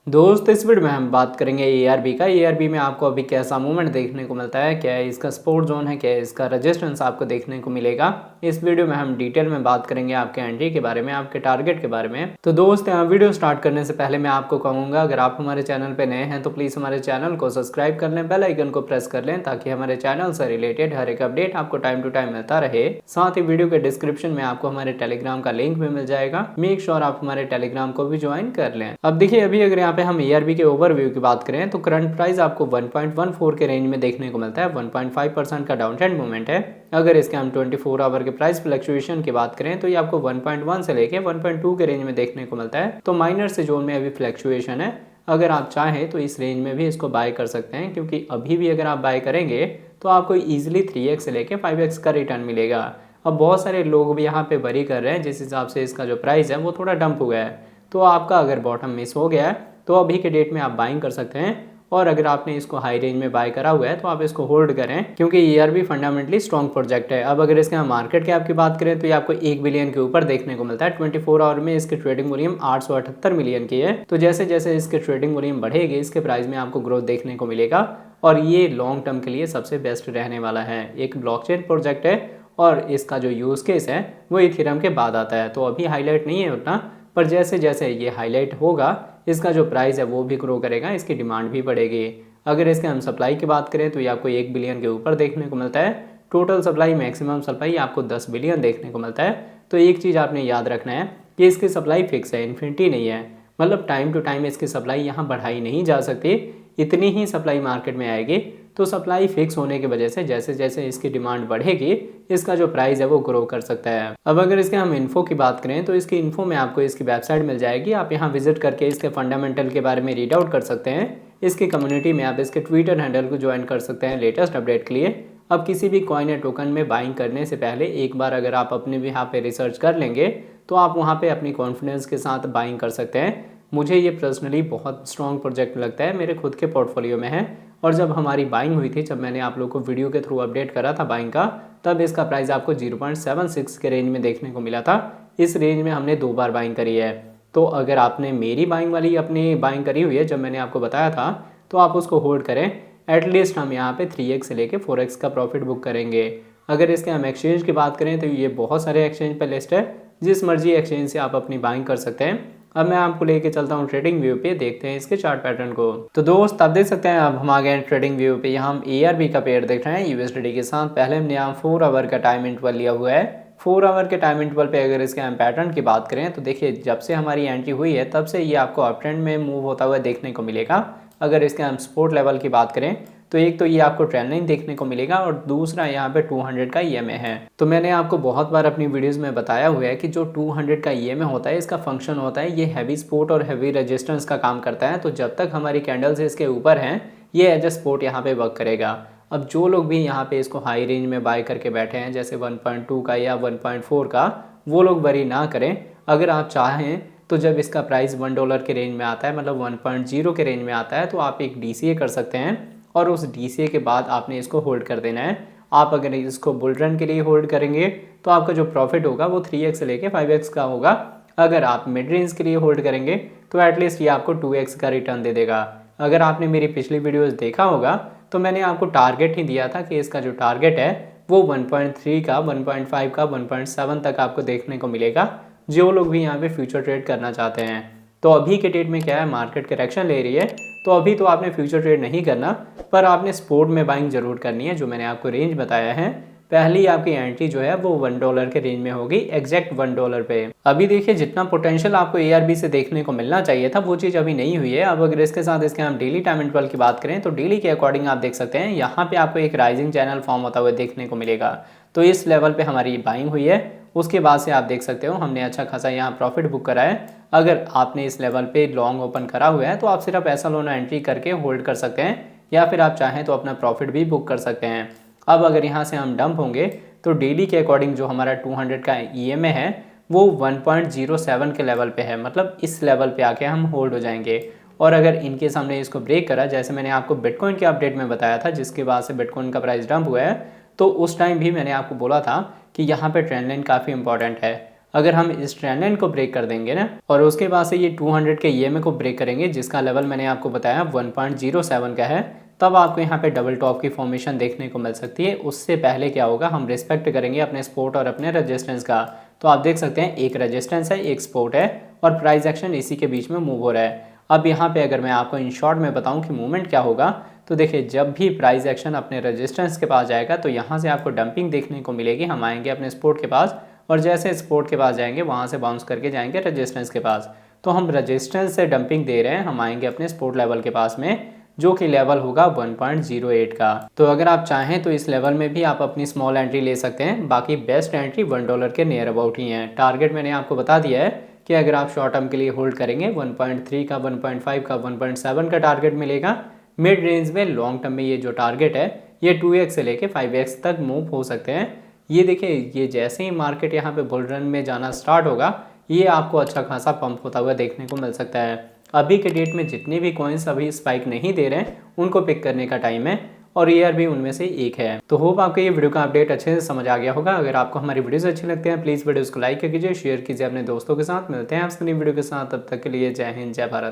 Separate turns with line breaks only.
दोस्त इस वीडियो में हम बात करेंगे एआरबी का। एआरबी में आपको अभी कैसा मूवमेंट देखने को मिलता है, क्या है इसका सपोर्ट जोन है, क्या है इसका रेजिस्टेंस आपको देखने को मिलेगा। इस वीडियो में हम डिटेल में बात करेंगे आपके एंट्री के बारे में, आपके टारगेट के बारे में। तो दोस्त वीडियो स्टार्ट करने से पहले मैं आपको कहूँगा, अगर आप हमारे चैनल पर नए हैं तो प्लीज़ हमारे चैनल को सब्सक्राइब कर लें, बेल आइकन को प्रेस कर लें ताकि हमारे चैनल से रिलेटेड हर एक अपडेट आपको टाइम टू टाइम मिलता रहे। साथ ही वीडियो के डिस्क्रिप्शन में आपको हमारे टेलीग्राम का लिंक भी मिल जाएगा। मेक श्योर आप हमारे टेलीग्राम को भी ज्वाइन कर लें। अब देखिए, अभी अगर यहाँ पे हम एआरबी के ओवरव्यू की बात करें तो करंट प्राइस आपको 1.14 के रेंज में देखने को मिलता है। 1.5% का डाउन ट्रेंड मूवमेंट है। अगर इसके हम 24 आवर के प्राइस फ्लक्चुएशन की बात करें तो ये आपको 1.1 से लेके 1.2 के रेंज में देखने को मिलता है। तो माइनर से जोन में अभी फ्लक्चुएशन है। अगर आप चाहें तो इस रेंज में भी इसको बाय कर सकते हैं, क्योंकि अभी भी अगर आप बाय करेंगे तो आपको ईजिली 3x से लेके 5x का रिटर्न मिलेगा। अब बहुत सारे लोग भी यहाँ पे वरी कर रहे हैं जिस हिसाब से इसका जो प्राइस है वो थोड़ा डंप हो गया है। तो आपका अगर बॉटम मिस हो गया है तो अभी के डेट में आप बाइंग कर सकते हैं। और अगर आपने इसको हाई रेंज में बाय करा हुआ है तो आप इसको होल्ड करें, क्योंकि ईआरबी फंडामेंटली स्ट्रॉन्ग प्रोजेक्ट है। अब अगर इसके हम मार्केट कैप की बात करें तो ये आपको 1 बिलियन के ऊपर देखने को मिलता है। 24 आवर में इसकी ट्रेडिंग वॉल्यूम 878 मिलियन की है। तो जैसे जैसे इसके ट्रेडिंग वॉल्यूम बढ़ेगी इसके प्राइस में आपको ग्रोथ देखने को मिलेगा और ये लॉन्ग टर्म के लिए सबसे बेस्ट रहने वाला है। एक ब्लॉकचेन प्रोजेक्ट है और इसका जो यूज़ केस है वो इथेरियम के बाद आता है। तो अभी हाईलाइट नहीं है उतना, पर जैसे जैसे ये हाईलाइट होगा इसका जो प्राइस है वो भी ग्रो करेगा, इसकी डिमांड भी बढ़ेगी। अगर इसके हम सप्लाई की बात करें तो ये आपको 1 बिलियन के ऊपर देखने को मिलता है। टोटल सप्लाई, मैक्सिमम सप्लाई आपको 10 बिलियन देखने को मिलता है। तो एक चीज़ आपने याद रखना है कि इसकी सप्लाई फिक्स है, इन्फिनिटी नहीं है। मतलब टाइम टू टाइम इसकी सप्लाई यहाँ बढ़ाई नहीं जा सकती। इतनी ही सप्लाई मार्केट में आएगी। तो सप्लाई फिक्स होने की वजह से जैसे जैसे इसकी डिमांड बढ़ेगी इसका जो प्राइस है वो ग्रो कर सकता है। अब अगर इसके हम इन्फो की बात करें तो इसकी इन्फो में आपको इसकी वेबसाइट मिल जाएगी। आप यहाँ विजिट करके इसके फंडामेंटल के बारे में रीड आउट कर सकते हैं। इसकी कम्युनिटी में आप इसके ट्विटर हैंडल को ज्वाइन कर सकते हैं लेटेस्ट अपडेट के लिए। अब किसी भी कॉइन या टोकन में बाइंग करने से पहले एक बार अगर आप अपने भी यहाँ पे रिसर्च कर लेंगे तो आप वहाँ पे अपनी कॉन्फिडेंस के साथ बाइंग कर सकते हैं। मुझे ये पर्सनली बहुत स्ट्रॉन्ग प्रोजेक्ट लगता है, मेरे खुद के पोर्टफोलियो में है। और जब हमारी बाइंग हुई थी, जब मैंने आप लोग को वीडियो के थ्रू अपडेट करा था बाइंग का, तब इसका प्राइस आपको 0.76 के रेंज में देखने को मिला था। इस रेंज में हमने 2 बार बाइंग करी है। तो अगर आपने मेरी बाइंग वाली अपनी बाइंग करी हुई है जब मैंने आपको बताया था, तो आप उसको होल्ड करें। एटलीस्ट हम यहाँ पे 3x से लेके 4x का प्रॉफिट बुक करेंगे। अगर इसके हम एक्सचेंज की बात करें तो ये बहुत सारे एक्सचेंज पर लिस्ट है, जिस मर्जी एक्सचेंज से आप अपनी बाइंग कर सकते हैं। अब मैं आपको लेके चलता हूँ ट्रेडिंग व्यू पे, देखते हैं इसके चार्ट पैटर्न को। तो दोस्त आप देख सकते हैं अब हम आ गए हैं ट्रेडिंग व्यू पे। यहाँ हम एआरबी का पेयर देख रहे हैं यूएसडी के साथ। पहले हमने यहाँ 4 आवर का टाइम इंटरवल लिया हुआ है। 4 आवर के टाइम इंटरवल पे अगर इसके हम पैटर्न की बात करें तो देखिए, जब से हमारी एंट्री हुई है तब से ये आपको अप ट्रेंड में मूव होता हुआ देखने को मिलेगा। अगर इसके हम सपोर्ट लेवल की बात करें तो एक तो ये आपको ट्रेंड लाइन देखने को मिलेगा और दूसरा यहाँ पे 200 का ईएमए है। तो मैंने आपको बहुत बार अपनी वीडियोस में बताया हुआ है कि जो 200 का ईएमए होता है इसका फंक्शन होता है, ये हैवी सपोर्ट और हैवी रेजिस्टेंस का काम करता है। तो जब तक हमारी कैंडल्स इसके ऊपर हैं ये एज ए सपोर्ट यहाँ पे वर्क करेगा। अब जो लोग भी यहाँ पे इसको हाई रेंज में बाय करके बैठे हैं जैसे 1.2 का या 1.4 का, वो लोग वरी ना करें। अगर आप चाहें तो जब इसका प्राइस $1 के रेंज में आता है, मतलब 1.0 के रेंज में आता है, तो आप एक डीसीए कर सकते हैं और उस डीसीए के बाद आपने इसको होल्ड कर देना है। आप अगर इसको बुल रन के लिए होल्ड करेंगे तो आपका जो प्रॉफिट होगा वो 3x से लेके 5x का होगा। अगर आप मिड रेंज के लिए होल्ड करेंगे तो एटलीस्ट ये आपको 2x का रिटर्न दे देगा। अगर आपने मेरी पिछली वीडियोस देखा होगा तो मैंने आपको टारगेट ही दिया था कि इसका जो टारगेट है वो 1.3 का, 1.5 का, 1.7 तक आपको देखने को मिलेगा, जो लोग भी यहाँ पे फ्यूचर ट्रेड करना चाहते हैं। तो अभी के डेट में क्या है, मार्केट करेक्शन ले रही है, तो अभी तो आपने फ्यूचर ट्रेड नहीं करना, पर आपने स्पोर्ट में बाइंग जरूर करनी है। जो मैंने आपको रेंज बताया है, पहली आपकी एंट्री जो है वो $1 के रेंज में होगी, एग्जैक्ट $1 पे। अभी देखिए, जितना पोटेंशियल आपको एआरबी से देखने को मिलना चाहिए था वो चीज़ अभी नहीं हुई है। अब अगर इसके साथ इसके हम डेली टाइम इंटरवल की बात करें तो डेली के अकॉर्डिंग आप देख सकते हैं यहाँ पे आपको एक राइजिंग चैनल फॉर्म होता हुआ देखने को मिलेगा। तो इस लेवल पे हमारी बाइंग हुई है। उसके बाद से आप देख सकते हो हमने अच्छा खासा यहाँ प्रॉफिट बुक करा है। अगर आपने इस लेवल पे लॉन्ग ओपन करा हुआ है तो आप सिर्फ ऐसा लोन एंट्री करके होल्ड कर सकते हैं, या फिर आप चाहें तो अपना प्रॉफिट भी बुक कर सकते हैं। अब अगर यहाँ से हम डंप होंगे तो डेली के अकॉर्डिंग जो हमारा 200 का ईएमए है वो 1.07 के लेवल पे है, मतलब इस लेवल पे आके हम होल्ड हो जाएंगे। और अगर इनके सामने इसको ब्रेक करा, जैसे मैंने आपको बिटकॉइन के अपडेट में बताया था जिसके बाद से बिटकॉइन का प्राइस डंप हुआ है, तो उस टाइम भी मैंने आपको बोला था कि यहाँ पे ट्रेंड लाइन काफ़ी इंपॉर्टेंट है। अगर हम इस ट्रेंड लाइन को ब्रेक कर देंगे ना और उसके बाद से ये 200 के ईएमए को ब्रेक करेंगे, जिसका लेवल मैंने आपको बताया 1.07 का है, तब आपको यहाँ पे डबल टॉप की फॉर्मेशन देखने को मिल सकती है। उससे पहले क्या होगा, हम रिस्पेक्ट करेंगे अपने सपोर्ट और अपने रेजिस्टेंस का। तो आप देख सकते हैं एक रेजिस्टेंस है, एक सपोर्ट है और प्राइस एक्शन इसी के बीच में मूव हो रहा है। अब यहाँ पे अगर मैं आपको इन शॉर्ट में बताऊँ कि मूवमेंट क्या होगा, तो देखिए जब भी प्राइस एक्शन अपने रेजिस्टेंस के पास जाएगा तो यहाँ से आपको डंपिंग देखने को मिलेगी। हम आएंगे अपने सपोर्ट के पास और जैसे सपोर्ट के पास जाएंगे वहाँ से बाउंस करके जाएंगे रेजिस्टेंस के पास। तो हम रेजिस्टेंस से डंपिंग दे रहे हैं, हम आएंगे अपने सपोर्ट लेवल के पास में, जो कि लेवल होगा 1.08 का। तो अगर आप चाहें तो इस लेवल में भी आप अपनी स्मॉल एंट्री ले सकते हैं। बाकी बेस्ट एंट्री $1 के नियर अबाउट ही है। टारगेट मैंने आपको बता दिया है कि अगर आप शॉर्ट टर्म के लिए होल्ड करेंगे 1.3 का, 1.5 का, 1.7 का टारगेट मिलेगा। मिड रेंज में लॉन्ग टर्म में ये जो टारगेट है ये 2x से लेके 5x तक मूव हो सकते हैं। ये देखिए, ये जैसे ही मार्केट यहाँ पे बुल रन में जाना स्टार्ट होगा, ये आपको अच्छा खासा पंप होता हुआ देखने को मिल सकता है। अभी के डेट में जितने भी कॉइन्स अभी स्पाइक नहीं दे रहे हैं उनको पिक करने का टाइम है और ER भी उनमें से एक है। तो होप आपको ये वीडियो का अपडेट अच्छे से समझ आ गया होगा। अगर आपको हमारी वीडियोस अच्छी लगते हैं प्लीज़ वीडियोस को लाइक कीजिए, शेयर कीजिए अपने दोस्तों के साथ। मिलते हैं आपसे नई वीडियो के साथ, तब तक के लिए जय हिंद, जय भारत।